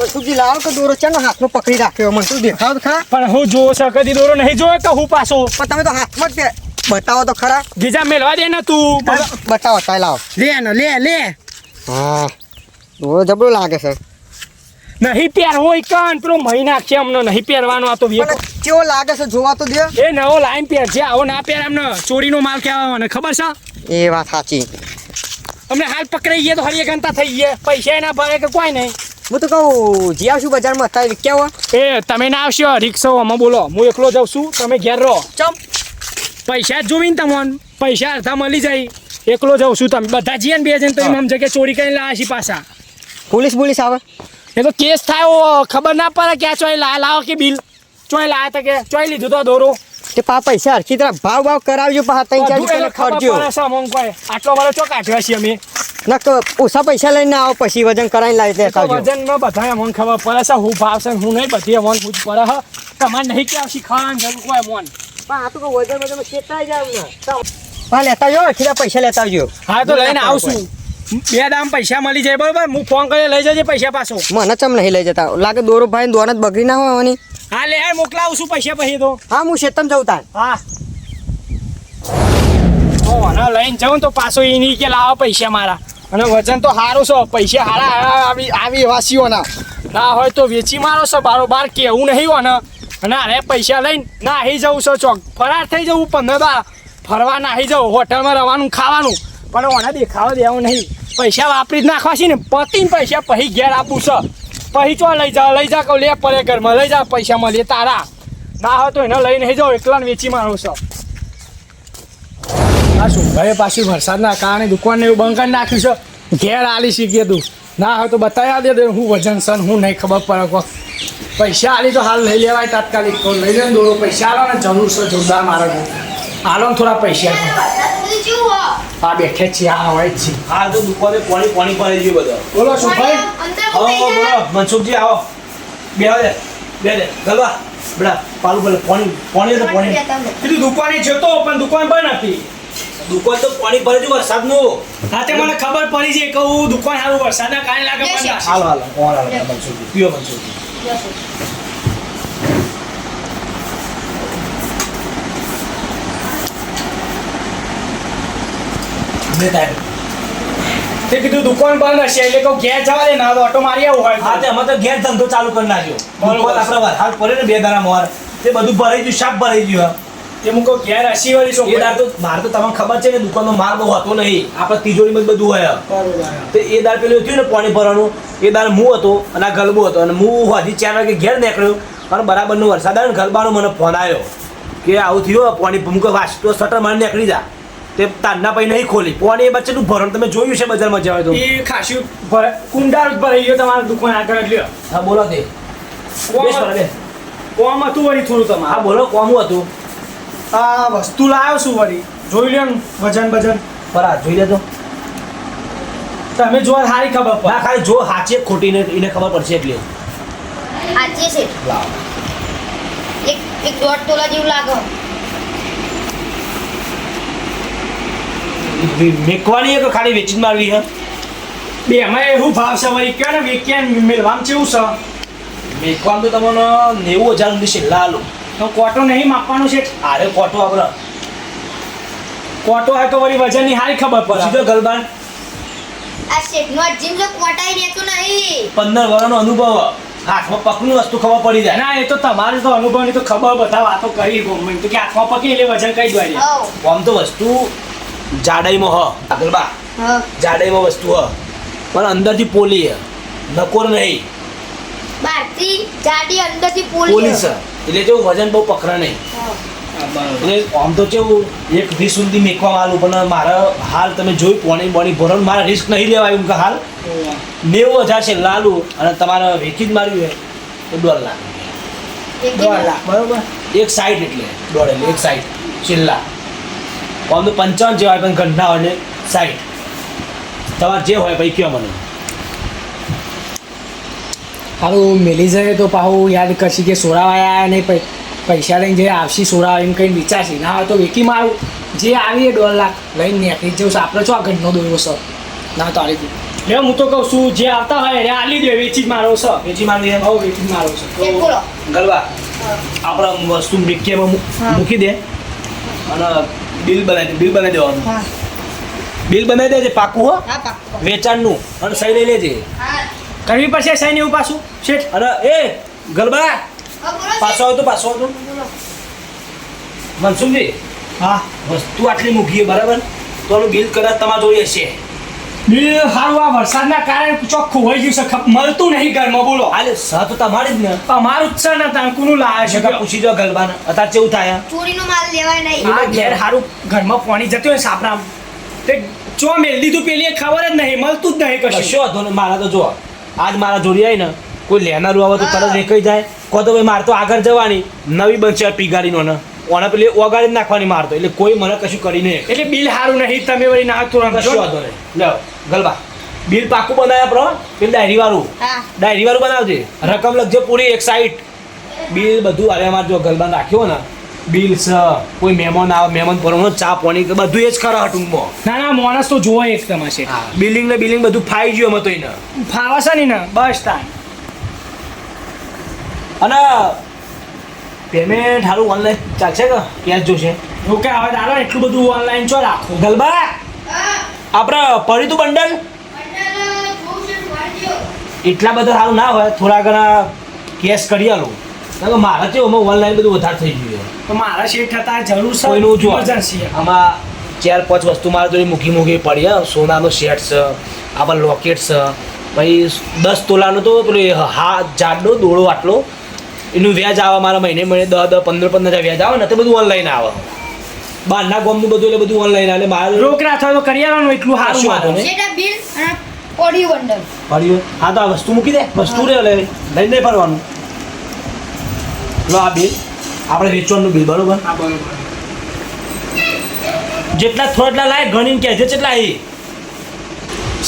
મનસુખજી લાવો કે દોરો ચાનો હાથમાં પકડી રાખ્યો મને તું દેખાવ ખરા પણ હું જો શકતી દોરો નહીં જોયો કે હું પાછો પણ તમે તો હાથમાં જ બતાવો તો ખરા ગીજા મેલવા દે ને તું બતાવો તાય લાવો લે હા દોરો જબરો લાગે છે નહીં પહેરવો કન પેલો મહિના છે અમને નહીં પહેરવાનો આ તો પણ કેવો લાગે છે જોવા તો દે એ નવો લાઈન પહેર છે આવો ના પહેર અમને ચોરીનો માલ કહેવા મને ખબર છે એ વાત સાચી અમને હાલ પકડાઈ ગયા તો હરિયા ગંતા થઈ ગયા પૈસા ના ભરે કે કોઈ નહીં હું તો કહું જી આવશું બજારમાં અત્યારે કેવો એ તમે ના આવશો રિક્ષો અમે બોલો હું એકલો જાઉં છું તમે ઘેર રહો ચમ પૈસા જ જોઈને તમને પૈસા અડધા મળી જાય એકલો જાઉં છું તમે બધા જઈએ ને બે જણ તો એમ સમજે કે ચોરી કરીને લાવ્યા છીએ પાછા પોલીસ આવે એ તો કેસ થાય ખબર ના પડે કે આ ચોઈ લાવો કે બિલ ચોઈ લાયા તો કે ચોઈ લીધું તો દોરો તે પૈસા હરખી તરફ ભાવ કરાવજો પાછા ત્રણ ચાર રૂપિયા ખર્ચો આટલો વાળો ચો કાઢ્યો છીએ અમે ના તો ઓછા પૈસા લઈને આવો પછી વજન કરાવીને લાવી દેતા વજનમાં બધા અમને ખબર પડે છે હું ભાવ છે હું નહીં બધી અમને પૂછ પડે હ તમારે નહીં કે આવશી ખાવાનું જરૂર કોઈ મન પણ આ તો વજન ખેતાઈ જાય ને હા લેતા જો ખીરા પૈસા લેતા આવજો હા તો લઈને આવશું બે દામ પૈસા મળી જાય બરોબર હું ફોન કરીને લઈ જજે પૈસા પાછો મને ચમ નહીં લઈ જતા લાગે દોરો ભાઈ દોર જ બગડી ના હોવાની હા લે મોકલાવું છું પૈસા પછી તો હા હું શેતમ જઉં તાર હા ના લઈને જાઉં તો પાછો એ નહીં કે લાવો પૈસા મારા અને વજન તો સારું છે પૈસા સારા આવી વાસીઓના ના હોય તો વેચી મારો છે બારોબાર કેવું નહીં હોય ને અને અરે પૈસા લઈને નાહી જવું છે ચોક ફરાર થઈ જવું 15 દાડા ફરવા નાહી જવું હોટલમાં રહેવાનું ખાવાનું પણ ઓને દેખાવા દેવું નહીં પૈસા વાપરી જ નાખવા છે ને પતીને પૈસા પછી ઘેર આપવું છે પછી ચો લઈ જા કહું લે પડે ઘરમાં લઈ જા પૈસા મળે તારા ના હોય તો એને લઈ નહીં જાઓ એકલાને વેચી મારો છે હા શું ભાઈ પાછી વરસાદના કારણે દુકાનને એવું બંધ કરી નાખ્યું છે ઘેર આલી શીખીએ તું ના હોય તો બતાવ્યા દે હું વજન સન હું નહીં ખબર પડે કો પૈસા આલી તો હાલ લઈ લેવાય તાત્કાલિક તો લઈ લે દોરો પૈસા આલો ને જરૂર છે જોરદાર મારે આલો ને થોડા પૈસા હા બેઠે છીએ હા હોય જ છે હા તો દુકાને પાણી પડી ગયું બધો બોલો શું ભાઈ બોલો મનસુખજી આવો બે દે ગલવા બેડા પાલું બોલે પાણી તો પાણી કીધું દુકાને જતો પણ દુકાન બંધ હતી દુકાન તો પાણી ભરે છે વરસાદનું હા તે મને ખબર પડી છે કે હું દુકાન સારું વરસાદના કારણે લાગે બંધ હાલો મનસુખજી પીઓ મનસુખજી તે કીધું દુકાન બંધ હશે એટલે કહું ઘેર જવા દે ના તો ઓટો મારી આવું હોય હા તે અમે તો ઘેર ધંધો ચાલુ કરી નાખ્યો દુકાન આપણે વરસાદ પડે ને બે દાડા મોર તે બધું ભરાઈ ગયું શાક ભરાઈ ગયું તે હું કહું ઘેર હસી વાળી શું એ દાર તો મારે તો તમને ખબર છે કે દુકાનનો માલ બહુ હતો નહીં આપણે તિજોરીમાં જ બધું હોય તો એ દાર પેલું થયું ને પાણી ભરવાનું એ દાર હું હતો અને આ ગલબો હતો અને હું હજી 4 વાગે ઘેર નીકળ્યો અને બરાબરનો વરસાદ આવ્યો ને ગલબાનો મને ફોન આવ્યો કે આવું થયું પાણી મૂકે વાંચતો શટર મારી નીકળી જા તે તારના પછી નહીં ખોલી પાણી એ બચ્ચેનું ભરણ તમે જોયું છે બજારમાં જવાય તો એ ખાસું કુંડાળ જ ભરાઈ ગયો તમારા દુકાન આગળ લ્યો હા બોલો તે કોમ હતું વળી થોડું તમારે હા બોલો કોમું હતું આ વસ્તુ લાવ્યો છું વળી જોઈ લ્યો ને વજન બરા જોઈ લેતો તમે જો સારી ખબર પડે ના ખાલી જો સાચી ખોટી ને એને ખબર પડશે એટલે સાચી છે લાવ એક 1.5 તોલા જેવું લાગે મેકવાની કે ખાલી વેચી મારવી હે બે એમાં એવું ભાવ છે વળી કયો ને વેક્યાન મેલવામ કેવું છે મેકવાનું તો તમને 90,000 સુધી છેલ્લા લો તો કોટો નહીં માપવાનું છે અરે કોટો આપણે કોટો હોય તો વળી વજનની સારી ખબર પડે સીધો ગલબાન આ શેઠનો જીમ જો કોટાઈ રહેતો નહીં 15 વર્ષનો અનુભવ હાથમાં પકનું વસ્તુ ખબર પડી જાય ના એ તો તમારે તો અનુભવની તો ખબર બધા વાતો કરી ગમે તો કે હાથમાં પકી એટલે વજન કઈ દોરી આમ તો વસ્તુ જાડાઈમાં હ ગલબા હા જાડાઈમાં વસ્તુ હ પણ અંદરથી પોલી હ નકોર નહીં બહારથી જાડી અંદરથી પોલીસ એટલે જો વજન બહુ પકડા નહીં એટલે આમ તો કેવું 1 સુધી મેકવામાં આલું પણ મારા હાલ તમે જોઈ પોણી ભરણ મારા રિસ્ક નહીં લેવાય એમ કે હાલ 90,000 છે લાલુ અને તમારે વેચી જ માર્યું હોય તો 1.5 લાખ 1.5 લાખ બરોબર એક સાઈડ એટલે 1.5 એક સાઈડ છેલ્લા આમ તો 55 જેવા પણ ઘરના હોય ને સાઈડ તમારે જે હોય પછી કયો મને સારું મેલી જાય તો પાછું યાદ કરશી કે સોરાવાયા નહીં પૈસા લઈને જે આવશી સોરાવા એમ કંઈ વિચારશી ના હોય તો વેકી મારું જે આવી 1.5 લાખ લઈને નીકળી જવું આપણે શું આ ઘરનો દોર્યો છે ના તો આવી લે હું તો કહું છું જે આવતા હોય એને આલી દે, વેચી જ મારો છે. વેચી મારવી છે? હવ વેચી જ મારો છે. શેઠ બોલો. ગલબા આપણા વસ્તુ બ્રેકીમાં મૂકી દે અને બિલ બનાવી દેવાનું. હા બિલ બનાવી દેજે પાકું હો હા પાક્કું. વેચાણનું, અને સહી લઈ લેજે. હા કરવી પડશે સાઈન એવું પાછું શેઠ. અને એ ગલબા હા બોલો પાછો આવતો બોલો. મનસુખજી હા વસ્તુ આટલી મૂકીએ બરાબર, તો આનું બિલ કદાચ તમારે જોઈ હશે. બિલ સારું આ વરસાદના કારણે ચોખ્ખું હોય ગયું છે, મળતું નહીં ઘરમાં. બોલો હાલે સહ તો તમારી જ ને. અમારું જ છે ને તાંકુનું લાવે છે. છતાં પૂછી જો ગલબાને અત્યારે કેવું થાય. ચોરીનો માલ લેવાય નહીં. આ ઘેર સારું ઘરમાં પાણી જતું હોય સાપરામ તે ચો મેલ દીધું પેલી એ ખબર જ નહીં, મળતું જ નહીં કશું. કશો હતો ને મારા તો જો આજ મારા જોડી આવી ને કોઈ લેનારું આવે તો તરત રેખાઈ જાય. કહો તો ભાઈ મારે તો આગળ જવાની નવી બનશે પીગાડીનો ને ઓને પેલી ઓગાળી જ નાખવાની મારતો, એટલે કોઈ મને કશું કરી નહીં. એટલે બિલ સારું નહીં, તમે વળી ના તુરંત કશો વાંધો નહીં. લ્યો ગલબા બિલ પાકું બનાવ્યા પ્રો પેલું ડાયરી વાળું હા ડાયરી વાળું બનાવજે. રકમ લખજે પૂરી 160. બિલ બધું અરે અમારે જો ગલબા રાખ્યો ને બિલ છે, કોઈ મહેમાન આવે મહેમાન પરનો ચા પાણી બધું એ જ ખરા ટૂંકમાં. ના ના માણસ તો જોવો એક તમાશે બિલિંગ ને બિલિંગ બધું ફાઈ ગયું અમે તો એને. ફાવા છે નહીં ને બસ તાર. અને પેમેન્ટ સારું ઓનલાઈન ચાલશે કે કેશ જોશે? ઓકે હવે દાદા એટલું બધું ઓનલાઈન ચો રાખો. ગલબા હા આપણે પડી તું બંડલ બંડલ જોઉં છે વાળજો. એટલા બધા સારું ના હોય, થોડા ઘણા કેશ કરી આલો. કારણ કે મારા કેવું અમે ઓનલાઈન બધું વધારે થઈ ગયું. તો મારા શેઠ થતા જરૂર છે કોઈનું જો emergency છે. આમાં 4-5 વસ્તુ મારા જોડે મૂકી પડી હે. સોનાનો સેટ છે, આવા લોકેટ છે, પછી 10 તોલાનો તો પેલું હા જાડો દોડો આટલો એનું વ્યાજ આવે મારા મહિને 10-15 વ્યાજ આવે ને તે બધું ઓનલાઈન આવે. બહારના ગામનું બધું એટલે બધું ઓનલાઈન આવે. મારે રોકડા થાય તો કરી આવવાનું એટલું સારું કશું વાંધો મારે. નહીં. શેઠ આ બિલ અને ઓડિયો બંડલ. પડ્યું હા તો આ વસ્તુ મૂકી દે. વસ્તુ રે લઈને નહીં ફરવાનું. લો આ બિલ આપણે વેચવાનું બિલ બરોબર. હા બરોબર. જેટલા થોડા લાય ગણીને કહેજે કેટલા એ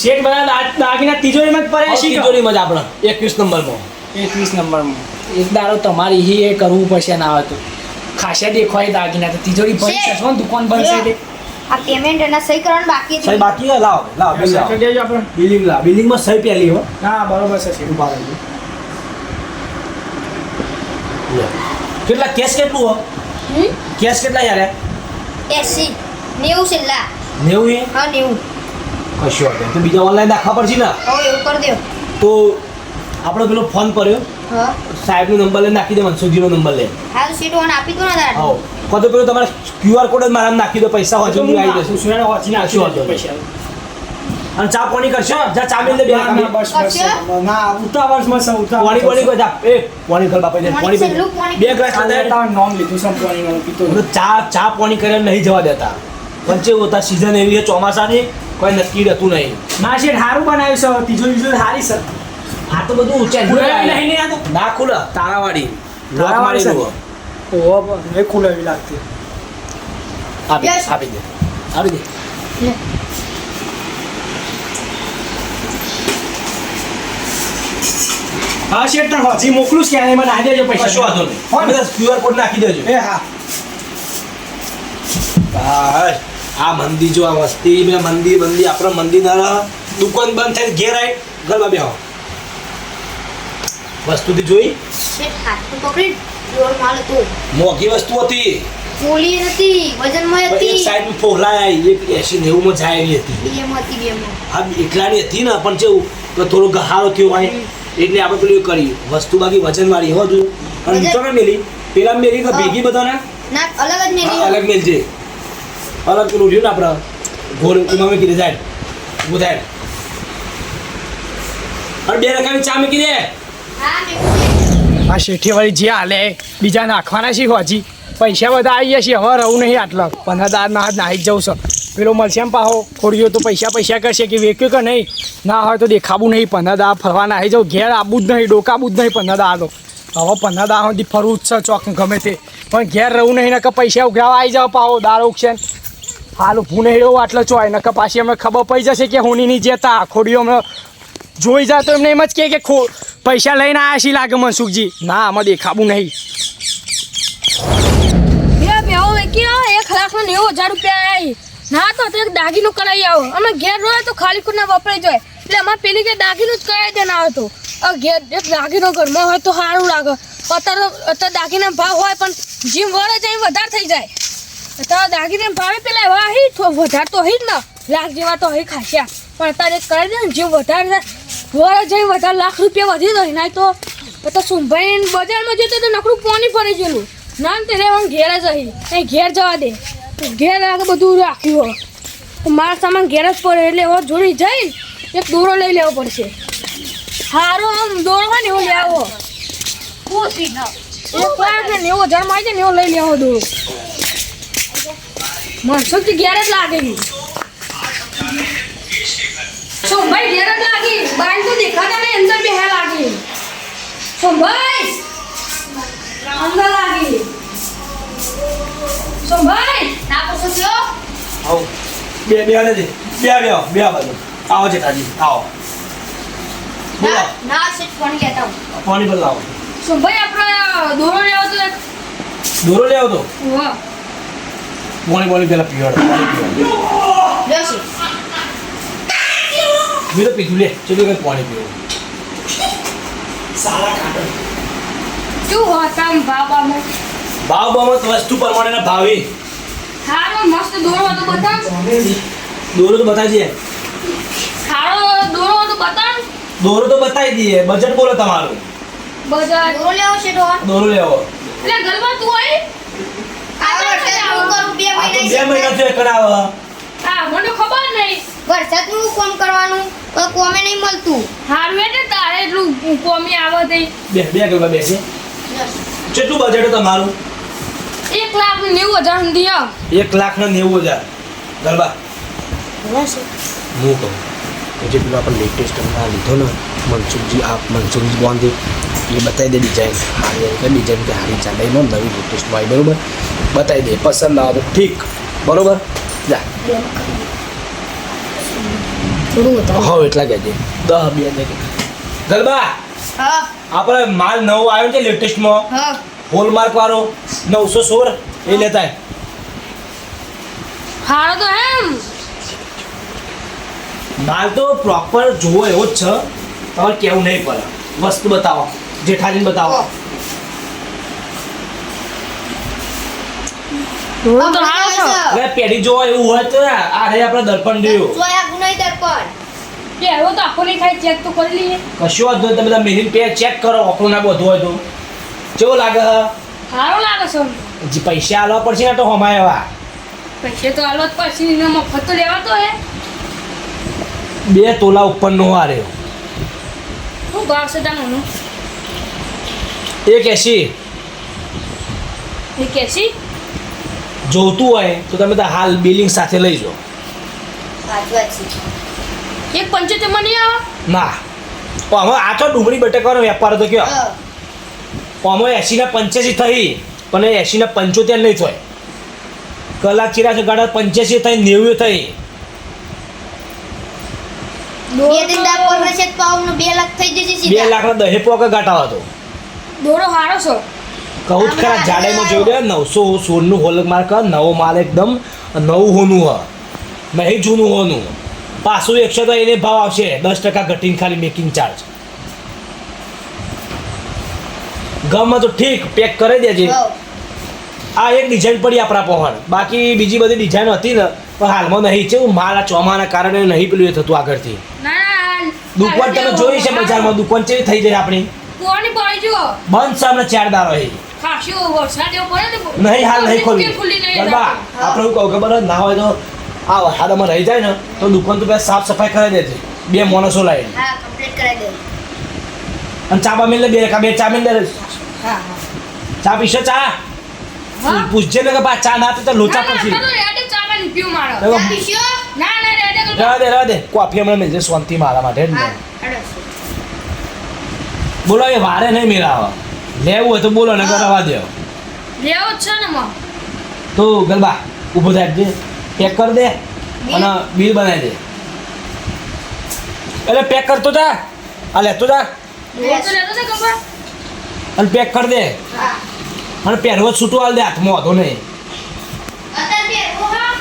શેઠ બધા દાગીના તિજોરીમાં જ પડે છે. તિજોરીમાં જ આપણે 21 નંબરમાં. 21 નંબરમાં એક દાડો તમારી હી એ કરવું પડશે ના હોય તો ખાસા દેખાય દાગીના તો તિજોરી ભરી શેઠ. જશો ને દુકાન બનશે એટલે આ પેમેન્ટ અને સહી કરવાનું બાકી સહી છે. બાકી હે? લાવ બિલ લાવ. કરી દેજો આપણે. બિલિંગ લાવ. બિલિંગમાં સહી પહેલી હો. હા બરોબર છે શેઠ. ઉભા રહેજો. લે. કેટલા કેશ કેટલું હો? હમ? કેશ કેટલા યાર? 80 90 છેલ્લા. 90 એ હા 90. કશું વાંધો નહીં. તો બીજા ઓનલાઈન નાખવા પડશે ને. હવે એવું કરી દો. તો આપણો પેલો ફોન કર્યો હા સાહેબનો નંબર લઈને નાખી દે. મનસુખજીનો નંબર લે. હાલ સીટ ઓન આપી દો ને તારે. આવો કહો તો પેલો તમારે QR કોડ જ મારા નાખી દો. પૈસા હોય તો તો હું આવી જશે. સુયાનો વાંચી નાખશું વાંધો નહીં. પૈસા. અને ચા પાણી કરશો? જા ચા મેલ દે બે ના, ના, બસ, બસ. કરશો? ના ઉતાવળમાં છે, પાણી ઉતાવળ કોઈ જા. એ પાણી કર બાપા દે. પાણી પાણી છેલ્લું પાણી. બે ગ્લાસ આ દે. તારું નામ લીધું છે પાણીમાં પીતો બધું ચા પાણી કરીને નહીં જવા દેતા. વચ્ચે હોતા સિઝન એવી છે ચોમાસાની, કોઈ નક્કી રહેતું નહીં. ના શેઠ સારું બનાવ્યું છે તિજોરી સારી છે. આ તો બધું ઊંચા ખુલાવી નહીં ને આ તો. ના ખુલે તારાવાળી લોક તારાવાળી છે. મારેલું. ઓહો એ ખુલાવી લાગતી. આપી Yes. આપી દે આપી દે. લે. હા શેઠ તને હજી મોકલું જ ક્યારે મને આવી દેજો પૈસા. કશો વાંધો નહીં. હો ને? બધા QR કોડ નાખી દેજો. એ હા બસ. આ મંદી જો આ વસ્તી બે મંદી આપણે મંદી ના દુકાન બંધ થાય ઘેર આવી ઘરમાં બેહો. વસ્તુથી જોઈ શેઠ હાથમાં પકડી જોર માલ હતો. મોંઘી વસ્તુ હતી. પોલી નથી વજનમાં એક હતી. સાઈડ ફોલાય એક 80-90 માં જાય એવી હતી. બેમાં હતી બેમાં. હા એકલાની હતી ને પણ કેવું તો થોડો ગહારો થયો હોય એટલે આપણે પેલું કરી વસ્તુ બાકી વજનવાળી હો જો. અને વજન- નીચો ના મેલી પેલા મેલી તો હા. ભેગી બધાના ના અલગ જ મેલી. અલગ મેલજે. અલગ પેલું રહ્યું ને આપણે ગોળ ઉમાં કીધે જાય બુધાય. અને 2 રકાની ચા મૂકી દે. હા મેં આ શેઠીવાળી જે હાલે બીજા નાખવાના છે હજી પૈસા બધા આવી ગયા છે હવે રહું નહીં આટલા 15 ના હાથ નાહી જ જવું છે પેલો મળશે એમ પાહો ખોડ્યો તો પૈસા કરશે કે વેચ્યું કે નહીં ના હોય તો દેખાવું નહીં 15 ફરવા નાહી જાઉં ઘેર આબું જ નહીં ડોકાબું જ નહીં 15 તો હવે 15 સુધી ફરવું જ છે ચોક ગમે તે પણ ઘેર રહું નહીં નકર પૈસા ઉઘરાવા આવી જાવ પાહો દારૂ છે હાલ ઊભું નહીં રહું આટલો ચોય નકર પાછી અમને ખબર પડી જશે કે હોનીની જેતા ખોડીઓ અમને જોઈ જાય તો એમને એમ જ કે પૈસા લઈને આવ્યા છીએ લાગે મનસુખજી ના આમાં દેખાવું નહીં. બે બેહો વેકી આવો 1,90,000 રૂપિયા આવી ના તો એક દાગીનું કરાવી આવો અમે ઘેર રોય તો ખાલી ખુના વપરાઈ જાય એટલે અમારે પેલી કે દાગીનું જ કહી દે ના હતો ઘેર એક દાગીનો ઘરમાં હોય તો સારું લાગે અત્યારે દાગીના ભાવ હોય પણ જીમ વળે જાય વધારે થઈ જાય અત્યારે દાગીના ભાવે પેલા એવા હી વધારે તો હી જ ને લાખ જેવા તો હી ખાસ્યા પણ અત્યારે કરી દે ને જીમ વધારે વળે જાય વધારે લાખ રૂપિયા વધી જાય ના તો સુંભાઈ બજારમાં જતો તો નકરું પાણી ફરી ગયેલું ના તે રહેવાનું ઘેર જ અહીં ઘેર જવા દે ઘેર આગળ બધું રાખ્યું હોય મારા સામાન ઘેર જ પડે એટલે હવે જોડી જઈને એક દોરો લઈ લેવો પડશે સારો આમ દોરો હોય ને એવો લેવો એક લાખ ને 90,000 માં આવી જાય ને એવો લઈ લેવો દોરો મનસુખથી ઘેર જ લાગે સોમભાઈ ઘેર જ લાગી બાઈ તો દેખાતા નહીં અંદર બે હે લાગી સોમભાઈ અંદર લાગી સોમભાઈ ના પૂછો છો આવો બે આને દે બે બાજુ આવો જેઠાજી આવો બોલો ના સેટ કોણ કહેતા હું પાણી પર લાવો સોમભાઈ આપણે દોરો લેવો તો એક દોરો લેવો તો વાહ પાણી પેલા પીવાડો લ્યો છે મેં તો પીધું લે ચલો કઈ પાણી પીવું સારા કાઢો શું હોતા બાબામાં ભાવમાં વસ્તુ પ્રમાણેના ભાવે ખારો મસ્ત દોરો હતો બતાવ દોરો તો બતાવી દઈએ ખારો દોરો હતો બતાવ દોરો તો બતાવી દઈએ બજેટ બોલો તમારું બજાર દોરો લેવો છે તો દોરો લેવો એટલે ગલબા તું હોય આ વરસાદ હું કરું 2 આ તો 2 મહિના મહિના થયો કરાવ હા મને ખબર નહીં વરસાદનું કોમ કરવાનું તો કોમે નહીં મળતું હારું એટલે તારે એટલું કોમી આવે તે બે ગરબા બેસે કેટલું બજેટ તમારું 1,90,000 સુધી 1,90,000 ગરબા લ્યો છે હું કહું જે પેલો આપણે લેટેસ્ટ હમણાં લીધો ને મનસુખજી બોંધી એ બતાવી દે ડિઝાઇન હારી ડિઝાઇન કે હારી ચાલે એમાં નવી લેટેસ્ટમાં આવી બરાબર બતાવી દે પસંદ આવે તો ઠીક બરાબર જા થોડું વધારે હા એટલા કહેજે 10 2 ગરબા હા આપણે માલ નવો આવ્યો છે લેટેસ્ટમાં હા હોલમાર્ક વાળો 916 એ લેતા હારો તો એમ માલ તો પ્રોપર જોવો એવો જ છે તમારે કેવું નહીં પડે વસ્તુ બતાવો જેઠાજીને બતાવો દોરો તો હારો છે એટલે પેઢી જોવો એવું હોય તો આ રે આપણે દર્પણ જોયું જોયા ગુનાઈ દર્પણ કે એવો તો આખો નહીં ખાય ચેક તો કરી લઈએ કશું વાંધો નહીં તમે બધા મેરીન પે ચેક કરો ઓકળું ના બધું હોય તો કેવો લાગે હારો લાગે છે જે પૈસા આલવા પડશે ને તો હમાય એવા પૈસે તો હાલત પછી એનો મફત તો લેવાતો હે 2 તોલા ઉપરનો આ રહ્યો શું ભાવ છે તાનો 180 એ કેસી જોતું હોય તો તમે તો હાલ બિલિંગ સાથે લઈ જાઓ સાચું વાત છે 1,75 માં નહીં આવે ના હવે આ તો ડુંગળી બટેકાનો વેપાર હતો કયો હા અમે 80 ના 85 થઈ પણ 80 ના 75 નહીં થાય કલાક ચીરા છે ગાડા 85 થઈ 90 થઈ બે દિન દા પર છે પાવનો 2 લાખ થઈ જશે 2 સીધા લાખ ના 10 પોકા ગાટા હતો દોરો હારો છે કહું જ ખરા જાડાઈમાં જોઈ લે 916 નું હોલમાર્ક નવો માલ એકદમ નવું હોનું હ નહીં જૂનું હોનું પાછું 100 તો એને ભાવ આવશે 10% ઘટીને ખાલી મેકિંગ ચાર્જ ગમમાં તો ઠીક પેક કરી દેજે હા આ એક ડિઝાઇન પડી આપણા પહોંચ બાકી બીજી બધી ડિઝાઇન હતી ને પણ હાલમાં નહીં છે માલ આ ચોમાના કારણે નહીં પેલું એ થતું આગળથી ના દુકાન તમે જોઈ છે બજારમાં દુકાન ચેવી થઈ જાય આપણી કોની પડી જો બંધ સામે 4 દારો છે ખાસ્યો વરસાદ એવો પડે તો નહીં હાલ નહીં ખોલી ખુલ્લી નહીં ગરબા આપણે એવું કહું ખબર જ ના હોય તો આ વરસાદમાં રહી જાય ને તો દુકાન તો પહેલાં સાફ સફાઈ કરી દેજે 2 માણસો લાવીને હા કમ્પ્લીટ કરાવી દે અને ચા બા મિલે 2 ચા મિલે હા હા ચા પીશો ચા હા? પૂછજે ને કે બા ચા ના પીતા લોચા પછી ચા પીશો રહેવા દે કોફી હમણાં મિલજે શાંતિ મારા માટે જ ને હા અડસ બોલો એ વારે નહીં મેળાવે લેવું હોય તો બોલો ને રવા દો લેવો જ છે ને માં તો ગરબા ઊભો થાય દે પેક કરી દે અને બિલ બનાવી દે એટલે પેક કરતો જા આ લેતો જા લેતો ને કપા અને પેક કરી દે હા અને પહેરવો છૂટું હાલ દે હાથમાં વાંધો નહીં અત્યારે બે હા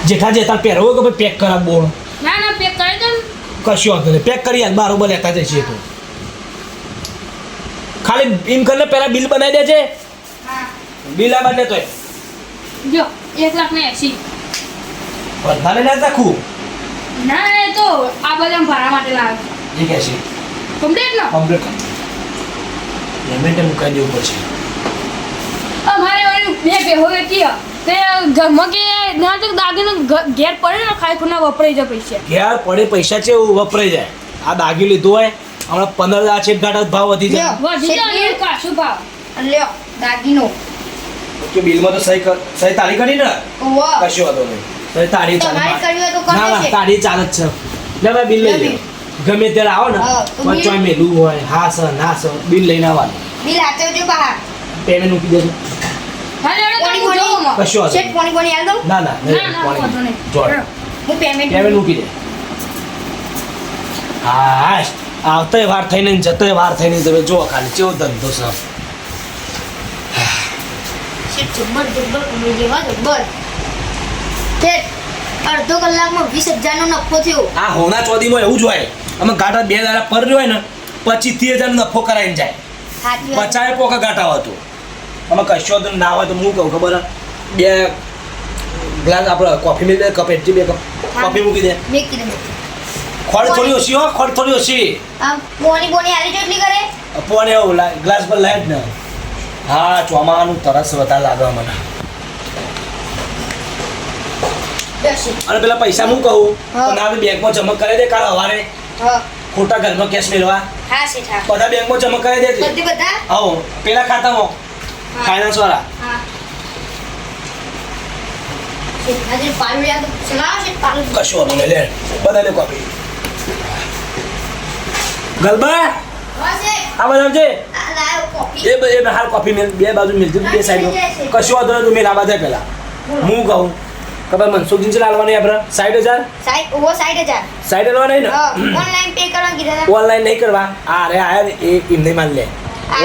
જેઠા જે તાર પહેરવો કે ભાઈ પેક કરાવ બોલ ના ના પેક કરી દો ને. કશું વાંધો નહીં પેક કરી આલ બરાબર લેતા જઈશું તો ખાલી એમ કરીને પહેલા બિલ બનાવી દેજે બિલ આ બાદ લેતો જો 1,80,000. બધાને ના રાખું ના એ તો આ બધા ભાડા માટે લાવે એ કે છે કમ્પ્લીટ ને કમ્પ્લીટ પેમેન્ટ મૂકાઈ દેવું પડશે અમારે ઓલી બે બેહો હતી તે ઘરમાં કે ના તો દાગીનો ઘેર પડે ને ખાઈ ખુના વપરાઈ જાય પૈસા ઘેર પડે પૈસા છે એવું વપરાઈ જાય આ દાગી લીધું હોય હમણાં 15,000 છે ગાંઠ ભાવ વધી જાય વધી જાય ને કાશું ભાવ અને લ્યો દાગીનો કે બિલમાં તો સહી તારી કરી ને ઓવો કશું વાંધો નહીં સહી તારી ચાલે તમારે કરવી હોય તો ના કરી ના છે તારી ચાલે જ છે લે ભાઈ બિલ લઈ લે ગમે ત્યારે આવો ને હા, તો બિલ- વચ્ચે મેલું હોય હા સર ના સર બિલ લઈને આવવાનું બિલ હાચવજો બહાર પેમેન્ટ મૂકી દેજો હાલે હવે પોણી તો પોણી જોઉં કશું વાંધો શેઠ પોણી પોણી આલ દઉં ના ના ના ના વાંધો નહીં જોડ હું પેમેન્ટ પેમેન્ટ મૂકી દે હા આવતોય વાર થઈને ને જતોય વાર થઈને તમે જો ખાલી કેવો ધંધો છે શેઠ જબ્બર જબ્બર કમાઈ જેવા જબ્બર શેઠ અડધો કલાકમાં 20,000 નો નફો થયો આ હોના ચોદીમાં એવું જ હોય અમે ગાંઠા 2 દાડા પર હોય ને 25-30,000 નો નફો કરાઈને જાય હાચી વાત. 50 પોકા ગાંઠા હતો અમે કશો તો ના હોય તો હું કહું ખબર હે? 2 ગ્લાસ આપણે કોફી મેળ દે કપ એટલી 2 કપ કોફી મૂકી દે મેકી દે ખોડ થોડી ઓછી હો ખોડ થોડી ઓછી આમ પોણી પોણી આલી જો એટલી કરે પોને એવું ગ્લાસ પર લાઈટ ને હા ચોમાનું તરસ વધારે લાગે મને દસ શેઠ. અને પેલા પૈસા હું કહું હા. તો ના બેંકમાં જમા કરી દે કાલ સવારે હા ખોટા ઘરમાં કેશ મેળવા હા શેઠ હા બધા બેંકમાં જમા કરી દેજે બધા આવો પેલા ખાતામાં ફાઇનાન્સ વાળા હા શેઠ આજે પાલું યાદ ચલાવો શેઠ પાલું કશું વાંધો નહીં લે બધાને કોપી ગલબા હા શેઠ આ બધા છે આ લાવ કોફી એ હાલ કોફી મેલ બે બાજુ મિલતી બે સાઈડ કશું વાંધો નહીં તું મેલ આવા જાય પેલા હું કહું ખબર મનસુખજી છે લાવવાની આપણે 60,000 સાઈડ ઓવો 60,000 સાઈડ લેવા નહીં ને હા ઓનલાઈન પે કરવા કીધા હતા ઓનલાઈન નહીં કરવા આ રે આયા ને એ એમને માન લે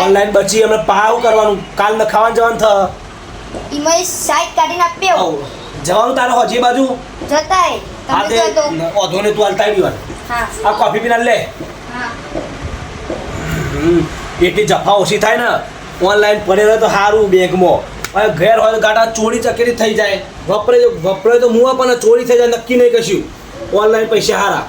ઓનલાઈન બચી અમે પાવ કરવાનું કાલ ન ખાવાનું જવાનું થ ઈમાં સાઈડ કાઢીને આપ્યો આવ જવાનું તારો હજી બાજુ જતાય હા તમે તે કહો તો ઓધો ને તું હાલતા આવી હા આ કોફી પીના લે હા એટલી જફા ઓછી થાય ને ઓનલાઈન પડેલો તો સારું બેંકમાં હવે ઘેર હોય તો ગાડા ચોરી ચકેરી થઈ જાય વપરાય તો મુવા પણ ચોરી થઈ જાય નક્કી નહીં કશું ઓનલાઈન પૈસા હારા